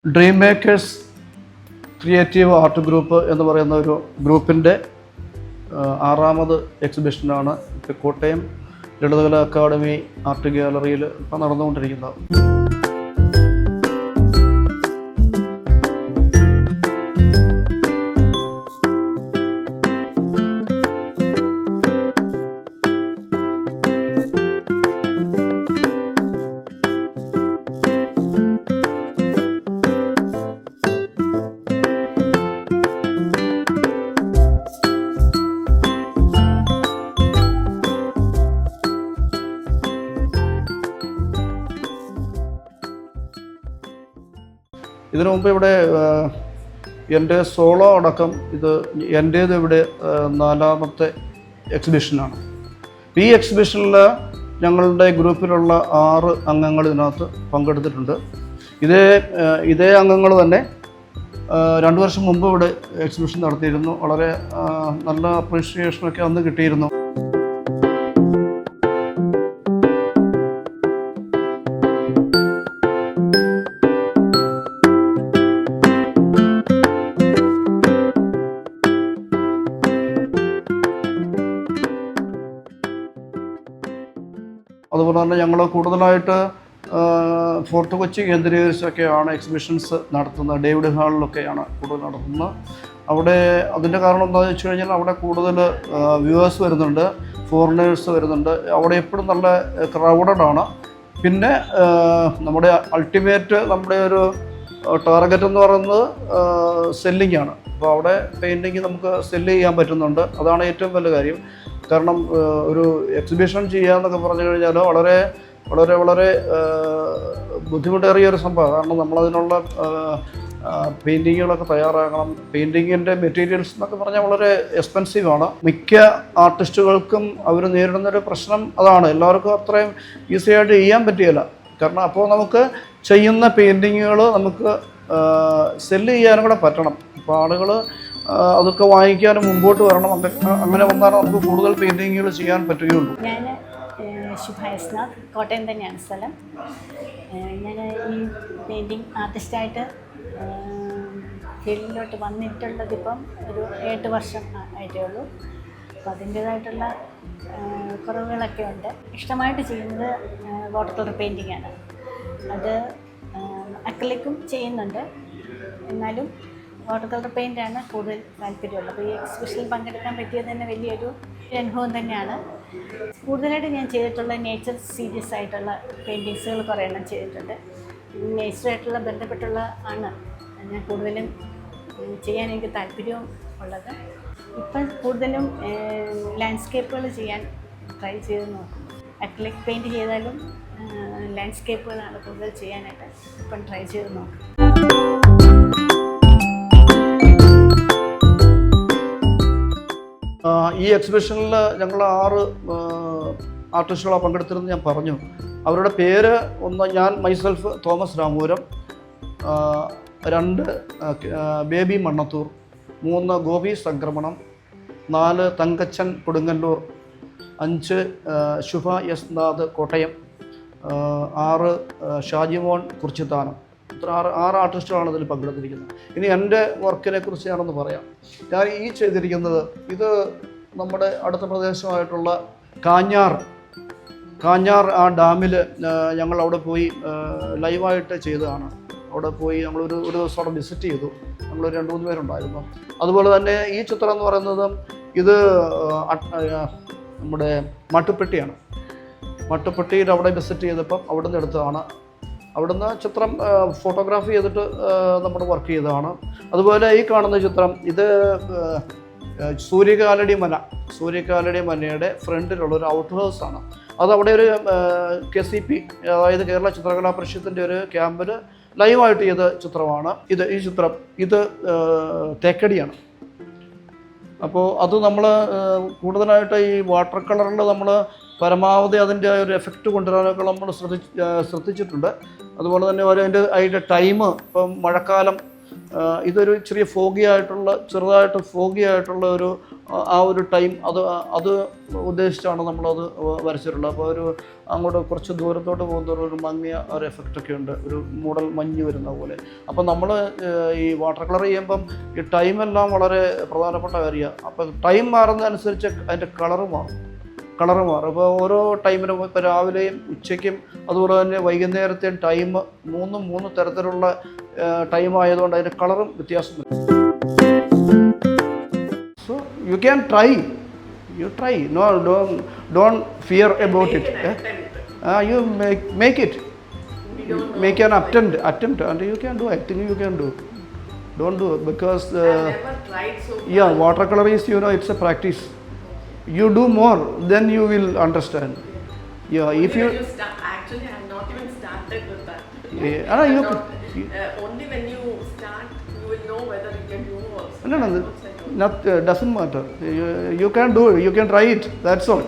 Dream makers creative art group എന്ന് പറയുന്ന ഒരു ഗ്രൂപ്പിൻ്റെ 6ാമത് എക്സിബിഷനാണ് കോട്ടയം ലളിതകലാ അക്കാദമി ആർട്ട് ഗാലറിയിൽ ഇപ്പോൾ നടന്നുകൊണ്ടിരിക്കുന്നത്. ഇതിനു മുമ്പ് ഇവിടെ എൻ്റെ സോളോ അടക്കം എൻ്റേത് ഇവിടെ 4ാമത്തെ എക്സിബിഷനാണ്. ഈ എക്സിബിഷനിൽ ഞങ്ങളുടെ ഗ്രൂപ്പിലുള്ള 6 അംഗങ്ങൾ ഇതിനകത്ത് പങ്കെടുത്തിട്ടുണ്ട്. ഇതേ അംഗങ്ങൾ തന്നെ 2 വർഷം മുമ്പ് ഇവിടെ എക്സിബിഷൻ നടത്തിയിരുന്നു. വളരെ നല്ല അപ്രീഷിയേഷനൊക്കെ അന്ന് കിട്ടിയിരുന്നു. അതുപോലെ തന്നെ ഞങ്ങൾ കൂടുതലായിട്ട് ഫോർട്ട് കൊച്ചി കേന്ദ്രീകരിച്ചൊക്കെയാണ് എക്സിബിഷൻസ് നടത്തുന്നത്. ഡേവിഡ് ഹാളിലൊക്കെയാണ് കൂടുതൽ നടത്തുന്നത്. അവിടെ അതിൻ്റെ കാരണം എന്താണെന്ന് വെച്ച് കഴിഞ്ഞാൽ അവിടെ കൂടുതൽ വ്യൂവേഴ്സ് വരുന്നുണ്ട്, ഫോറിനേഴ്സ് വരുന്നുണ്ട്. അവിടെ എപ്പോഴും നല്ല ക്രൗഡഡ് ആണ്. പിന്നെ നമ്മുടെ അൾട്ടിമേറ്റ് നമ്മുടെ ഒരു ടാർഗറ്റ് എന്ന് പറയുന്നത് സെല്ലിംഗ് ആണ്. അപ്പോൾ അവിടെ പെയിൻറ്റിങ് നമുക്ക് സെല്ല് ചെയ്യാൻ പറ്റുന്നുണ്ട്. അതാണ് ഏറ്റവും വലിയ കാര്യം. കാരണം ഒരു എക്സിബിഷൻ ചെയ്യാന്നൊക്കെ പറഞ്ഞു കഴിഞ്ഞാൽ വളരെ വളരെ വളരെ ബുദ്ധിമുട്ടേറിയ ഒരു സംഭവമാണ്. കാരണം നമ്മളതിനുള്ള പെയിൻറ്റിങ്ങുകളൊക്കെ തയ്യാറാക്കണം. പെയിൻറ്റിങ്ങിൻ്റെ മെറ്റീരിയൽസ് എന്നൊക്കെ പറഞ്ഞാൽ വളരെ എക്സ്പെൻസീവാണ്. മിക്ക ആർട്ടിസ്റ്റുകൾക്കും അവർ നേരിടുന്നൊരു പ്രശ്നം അതാണ്. എല്ലാവർക്കും അത്രയും ഈസി ആയിട്ട് ചെയ്യാൻ പറ്റുകയില്ല. കാരണം അപ്പോൾ നമുക്ക് ചെയ്യുന്ന പെയിൻറ്റിങ്ങുകൾ നമുക്ക് സെല്ല് ചെയ്യാനും കൂടെ പറ്റണം. അപ്പോൾ ആളുകൾ അതൊക്കെ വാങ്ങിക്കാനും മുമ്പോട്ട് വരണം. അങ്ങനെ വന്നാൽ നമുക്ക് കൂടുതൽ പെയിൻറ്റിങ്ങുകൾ ചെയ്യാൻ പറ്റുകയുള്ളൂ. ഞാൻ ശുഭായസ്നാഥ്, കോട്ടയം തന്നെയാണ് സ്ഥലം. ഞാൻ ഈ പെയിൻറ്റിങ് ആർട്ടിസ്റ്റായിട്ട് ഫീൽഡിലോട്ട് വന്നിട്ടുള്ളതിപ്പം ഒരു 8 വർഷം ആയിട്ടേ ഉള്ളൂ. അപ്പോൾ അതിൻ്റേതായിട്ടുള്ള കുറവുകളൊക്കെ ഉണ്ട്. ഇഷ്ടമായിട്ട് ചെയ്യുന്നത് വാട്ടർ കളർ പെയിൻറ്റിങ്ങാണ്. അത് അക്രിലിക്കും ചെയ്യുന്നുണ്ട്. എന്നാലും വാട്ടർ കളർ പെയിൻ്റാണ് കൂടുതൽ താല്പര്യമുള്ളത്. അപ്പോൾ ഈ എക്സിബിഷനിൽ പങ്കെടുക്കാൻ പറ്റിയത് തന്നെ വലിയൊരു അനുഭവം തന്നെയാണ്. കൂടുതലായിട്ട് ഞാൻ ചെയ്തിട്ടുള്ള നേച്ചർ സീരിയസ് ആയിട്ടുള്ള പെയിൻറ്റിങ്സുകൾ കുറേ എണ്ണം ചെയ്തിട്ടുണ്ട്. നേച്ചറായിട്ടുള്ള ബന്ധപ്പെട്ടുള്ള ആണ് ഞാൻ കൂടുതലും ചെയ്യാൻ എനിക്ക് താല്പര്യവും ഉള്ളത്. ഇപ്പം കൂടുതലും ലാൻഡ്സ്കേപ്പുകൾ ചെയ്യാൻ ട്രൈ ചെയ്ത് നോക്കും. അക്രിലിക് പെയിൻറ്റ് ചെയ്താലും ലാൻഡ്സ്കേപ്പുകളാണ് കൂടുതൽ ചെയ്യാനായിട്ട് ഇപ്പം ട്രൈ ചെയ്ത് നോക്കും. ഈ എക്സിബിഷനിൽ ഞങ്ങൾ 6 ആർട്ടിസ്റ്റുകളാണ് പങ്കെടുത്തിരുന്നത് ഞാൻ പറഞ്ഞു. അവരുടെ പേര് ഒന്ന് ഞാൻ മൈസെൽഫ് തോമസ് രാമപുരം, 2 ബേബി മണ്ണത്തൂർ, 3 ഗോപി സംക്രമണം, 4 തങ്കച്ചൻ കൊടുങ്ങല്ലൂർ, 5 ശുഭ എസ് നാഥ് കോട്ടയം, 6 ഷാജിമോൻ കുറിച്ചിത്താനം. ഇത്ര 6 ആർട്ടിസ്റ്റുകളാണ് ഇതിൽ പങ്കെടുത്തിരിക്കുന്നത്. ഇനി എൻ്റെ വർക്കിനെ കുറിച്ച് ഞാനൊന്ന് പറയാം. ഞാൻ ഈ ചെയ്തിരിക്കുന്നത് ഇത് നമ്മുടെ അടുത്ത പ്രദേശമായിട്ടുള്ള കാഞ്ഞാർ ആ ഡാമിൽ ഞങ്ങൾ അവിടെ പോയി ലൈവായിട്ട് ചെയ്തതാണ്. അവിടെ പോയി നമ്മളൊരു ദിവസം അവിടെ വിസിറ്റ് ചെയ്തു. നമ്മൾ 2-3 പേരുണ്ടായിരുന്നു. അതുപോലെ തന്നെ ഈ ചിത്രം എന്ന് പറയുന്നത് ഇത് നമ്മുടെ മാട്ടുപ്പെട്ടിയാണ്. മാട്ടുപ്പെട്ടിയിൽ അവിടെ വിസിറ്റ് ചെയ്തപ്പം അവിടെ നിന്ന് എടുത്തതാണ്. അവിടുന്ന് ചിത്രം ഫോട്ടോഗ്രാഫി ചെയ്തിട്ട് നമ്മൾ വർക്ക് ചെയ്തതാണ്. അതുപോലെ ഈ കാണുന്ന ചിത്രം ഇത് സൂര്യകാലടി മലയുടെ ഫ്രണ്ടിലുള്ളൊരു ഔട്ട് ഹൗസാണ്. അതവിടെ ഒരു KCP അതായത് കേരള ചിത്രകലാ പരിഷത്തിൻ്റെ ഒരു ക്യാമ്പിൽ ലൈവായിട്ട് ചെയ്ത ചിത്രമാണ്. ഈ ചിത്രം തേക്കടിയാണ്. അപ്പോൾ അത് നമ്മൾ കൂടുതലായിട്ട് ഈ വാട്ടർ കളറിൽ നമ്മൾ പരമാവധി അതിൻ്റെ ഒരു എഫക്റ്റ് കൊണ്ടുവരാനൊക്കെ നമ്മൾ ശ്രദ്ധിച്ചിട്ടുണ്ട്. അതുപോലെ തന്നെ അതിൻ്റെ ടൈം ഇപ്പം മഴക്കാലം ഇതൊരു ചെറിയ ചെറുതായിട്ട് ഫോഗി ആയിട്ടുള്ള ഒരു ആ ഒരു ടൈം അത് ഉദ്ദേശിച്ചാണ് നമ്മളത് വരച്ചിട്ടുള്ളത്. അപ്പോൾ ഒരു അങ്ങോട്ട് കുറച്ച് ദൂരത്തോട്ട് പോകുന്നതോറും ഒരു മങ്ങിയ ഒരു എഫക്റ്റൊക്കെ ഉണ്ട്, ഒരു മൂടൽ മഞ്ഞ് വരുന്ന പോലെ. അപ്പോൾ നമ്മൾ ഈ വാട്ടർ കളർ ചെയ്യുമ്പം ഈ ടൈമെല്ലാം വളരെ പ്രധാനപ്പെട്ട കാര്യമാണ്. അപ്പോൾ ടൈം മാറുന്നതനുസരിച്ച് അതിൻ്റെ കളറ് മാറും. അപ്പോൾ ഓരോ ടൈമിനും ഇപ്പോൾ രാവിലെയും ഉച്ചയ്ക്കും അതുപോലെ തന്നെ വൈകുന്നേരത്തെയും ടൈം മൂന്ന് തരത്തിലുള്ള ടൈം ആയതുകൊണ്ട് അതിൻ്റെ കളറും വ്യത്യാസം വരും. So you can try, no don't fear about it. You make it, make an attempt and you can do. I think you can do. Don't do it because I've never tried so far. yeah, watercolor is, it's a practice. You do more, then you will understand. Yeah, if you Actually, I have not even started with that. Only when you start, you will know whether you can do also. No, doesn't matter. You can do it. You can try it. That's all.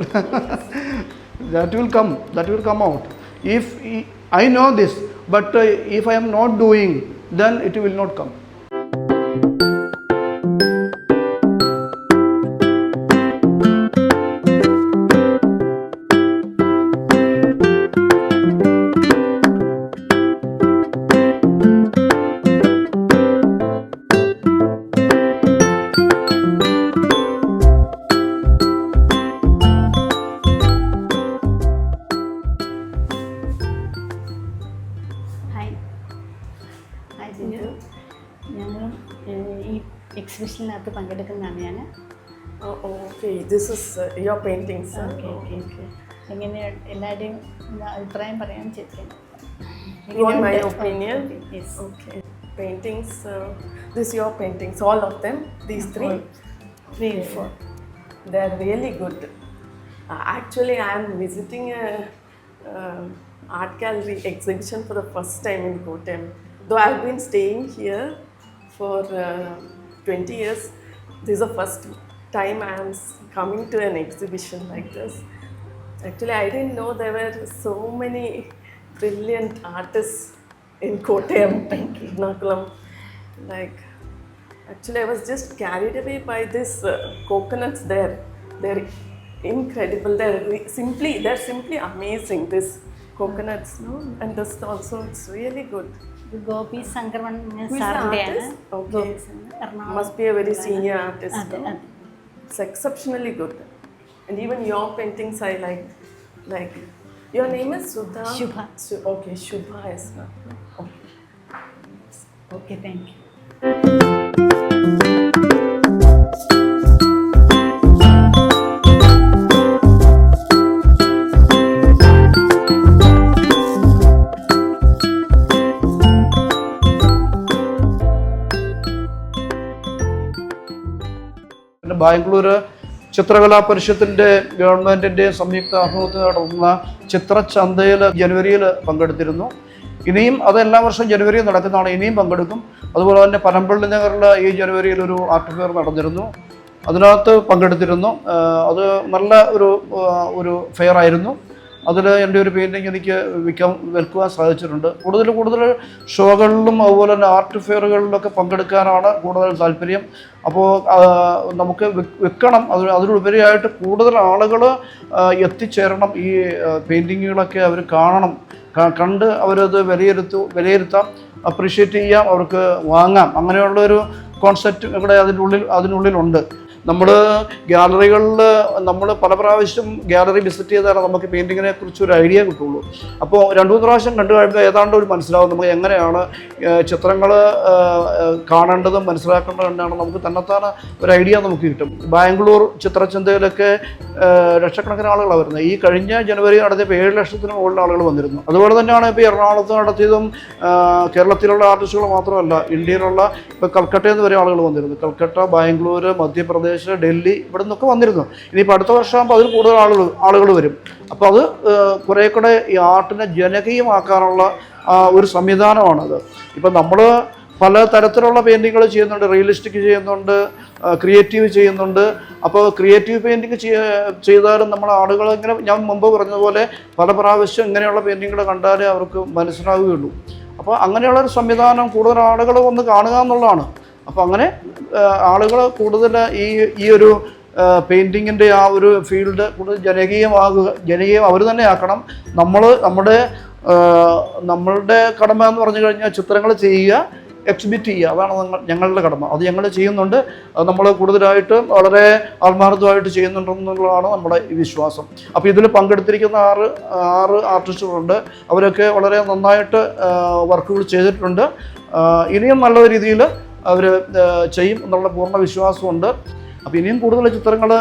That will come out. If I know this, but if I am not doing, then it will not come. ഞങ്ങളും ഈ എക്സിബിഷനിനകത്ത് പങ്കെടുക്കുന്നതാണ് ഞാൻ. Okay, this is your paintings. Okay. എങ്ങനെയാണ് എല്ലാവരുടെയും അഭിപ്രായം പറയാൻ ചോദിക്കാൻ? You want my opinion? Yes. Okay. Paintings, this your paintings, all of them, these three? 3 or 4. They are really good. Actually, I am visiting a art gallery exhibition for the first time in Kottayam. Though I have been staying here for 20 years, this is the first time I am coming to an exhibition like this. Actually, I didn't know there were so many brilliant artists in Kottayam, Ernakulam. Like, actually, I was just carried away by this coconuts there. They're incredible. They're simply amazing. This coconuts, no? And this also, it's really good. Gopi സംക്രമൺ Who is the സാറിൻ്റെയാണ്. artist? Okay. Must be a very senior artist. അതെ. It's exceptionally good. And even your paintings I like. Your name is Sudha? Shubha. Okay, Shubha is not. Okay. Okay, thank you. പിന്നെ ബാംഗ്ലൂർ ചിത്രകലാ പരിഷത്തിൻ്റെ ഗവൺമെൻറ്റിൻ്റെ സംയുക്ത ആഭിമുഖ്യത്തിൽ നടത്തുന്ന ചിത്രചന്തയിൽ ജനുവരിയിൽ പങ്കെടുത്തിരുന്നു. ഇനിയും അത് എല്ലാ വർഷവും ജനുവരിയിൽ നടക്കുന്നതാണ്, ഇനിയും പങ്കെടുക്കും. അതുപോലെ തന്നെ പനമ്പള്ളി നഗറിൽ ഈ ജനുവരിയിൽ ഒരു ആർട്ട് ഫെയർ നടന്നിരുന്നു, അതിനകത്ത് പങ്കെടുത്തിരുന്നു. അത് നല്ല ഒരു ഫെയർ ആയിരുന്നു. അതിൽ എൻ്റെ ഒരു പെയിൻറ്റിങ് എനിക്ക് വിൽക്കുവാൻ സാധിച്ചിട്ടുണ്ട്. കൂടുതൽ ഷോകളിലും അതുപോലെ തന്നെ ആർട്ട് ഫെയറുകളിലൊക്കെ പങ്കെടുക്കാനാണ് കൂടുതൽ താല്പര്യം. അപ്പോൾ നമുക്ക് വിൽക്കണം, അതിലുപരിയായിട്ട് കൂടുതൽ ആളുകൾ എത്തിച്ചേരണം. ഈ പെയിൻറ്റിങ്ങുകളൊക്കെ അവർ കാണണം, കണ്ട് അവരത് വിലയിരുത്താം, അപ്രീഷിയേറ്റ് ചെയ്യാം, അവർക്ക് വാങ്ങാം. അങ്ങനെയുള്ളൊരു കോൺസെപ്റ്റ് ഇവിടെ അതിനുള്ളിലുണ്ട്. നമ്മൾ ഗാലറികളിൽ പല പ്രാവശ്യം ഗാലറി വിസിറ്റ് ചെയ്താൽ നമുക്ക് പെയിൻറ്റിങ്ങിനെ കുറിച്ച് ഒരു ഐഡിയ കിട്ടുള്ളൂ. അപ്പോൾ 2-3 പ്രാവശ്യം കണ്ടു കഴിയുമ്പോൾ ഏതാണ്ട് ഒരു മനസ്സിലാവും നമുക്ക് എങ്ങനെയാണ് ചിത്രങ്ങൾ കാണേണ്ടതും മനസ്സിലാക്കേണ്ടതും എന്നാണ് നമുക്ക് തന്നെത്താൻ ഒരു ഐഡിയ നമുക്ക് കിട്ടും. ബാംഗ്ലൂർ ചിത്രചന്തയിലൊക്കെ ലക്ഷക്കണക്കിന് ആളുകളാണ് വരുന്നത്. ഈ കഴിഞ്ഞ ജനുവരി നടത്തിയപ്പോൾ 7 ലക്ഷത്തിന് മുകളിൽ ആളുകൾ വന്നിരുന്നു. അതുപോലെ തന്നെയാണ് ഇപ്പോൾ എറണാകുളത്ത് നടത്തിയതും. കേരളത്തിലുള്ള ആർട്ടിസ്റ്റുകൾ മാത്രമല്ല, ഇന്ത്യയിലുള്ള ഇപ്പോൾ കൽക്കട്ടയിൽ നിന്ന് വരെ ആളുകൾ വന്നിരുന്നു. കൽക്കട്ട, ബാംഗ്ലൂർ, മധ്യപ്രദേശ്, ഡൽഹി, ഇവിടെ നിന്നൊക്കെ വന്നിരുന്നു. ഇനിയിപ്പോൾ അടുത്ത വർഷമാകുമ്പോൾ അതിൽ കൂടുതൽ ആളുകൾ വരും. അപ്പോൾ അത് കുറേ കൂടെ ഈ ആർട്ടിനെ ജനകീയമാക്കാനുള്ള ഒരു സംവിധാനമാണത്. ഇപ്പം നമ്മൾ പല തരത്തിലുള്ള പെയിൻറ്റിങ്ങുകൾ ചെയ്യുന്നുണ്ട്, റിയലിസ്റ്റിക് ചെയ്യുന്നുണ്ട്, ക്രിയേറ്റീവ് ചെയ്യുന്നുണ്ട്. അപ്പോൾ ക്രിയേറ്റീവ് പെയിൻറ്റിങ് ചെയ്താലും നമ്മുടെ ആളുകൾ ഇങ്ങനെ ഞാൻ മുമ്പ് പറഞ്ഞതുപോലെ പല പ്രാവശ്യം ഇങ്ങനെയുള്ള പെയിൻറ്റിങ്ങുകൾ കണ്ടാലേ അവർക്ക് മനസ്സിലാവുകയുള്ളൂ. അപ്പോൾ അങ്ങനെയുള്ളൊരു സംവിധാനം കൂടുതൽ ആളുകൾ വന്ന് കാണുക എന്നുള്ളതാണ്. അപ്പോൾ അങ്ങനെ ആളുകൾ കൂടുതൽ ഈ ഒരു പെയിൻറ്റിങ്ങിൻ്റെ ആ ഒരു ഫീൽഡ് കൂടുതൽ ജനകീയം അവർ തന്നെ ആക്കണം. നമ്മളുടെ കടമ എന്ന് പറഞ്ഞു കഴിഞ്ഞാൽ ചിത്രങ്ങൾ ചെയ്യുക, എക്സിബിറ്റ് ചെയ്യുക, അതാണ് ഞങ്ങളുടെ കടമ. അത് ഞങ്ങൾ ചെയ്യുന്നുണ്ട്. അത് നമ്മൾ കൂടുതലായിട്ട് വളരെ ആത്മാർത്ഥമായിട്ട് ചെയ്യുന്നുണ്ടെന്നുള്ളതാണ് നമ്മുടെ ഈ വിശ്വാസം. അപ്പോൾ ഇതിൽ പങ്കെടുത്തിരിക്കുന്ന ആറ് ആർട്ടിസ്റ്റുകളുണ്ട്. അവരൊക്കെ വളരെ നന്നായിട്ട് വർക്കുകൾ ചെയ്തിട്ടുണ്ട്. ഇനിയും നല്ല രീതിയിൽ അവർ ചെയ്യും എന്നുള്ള പൂർണ്ണ വിശ്വാസമുണ്ട്. അപ്പോൾ ഇനിയും കൂടുതൽ ചിത്രങ്ങൾ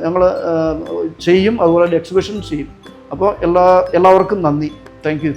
ഞങ്ങൾ ചെയ്യും, അതുപോലെ എക്സിബിഷൻ ചെയ്യും. അപ്പോൾ എല്ലാവർക്കും നന്ദി. Thank you.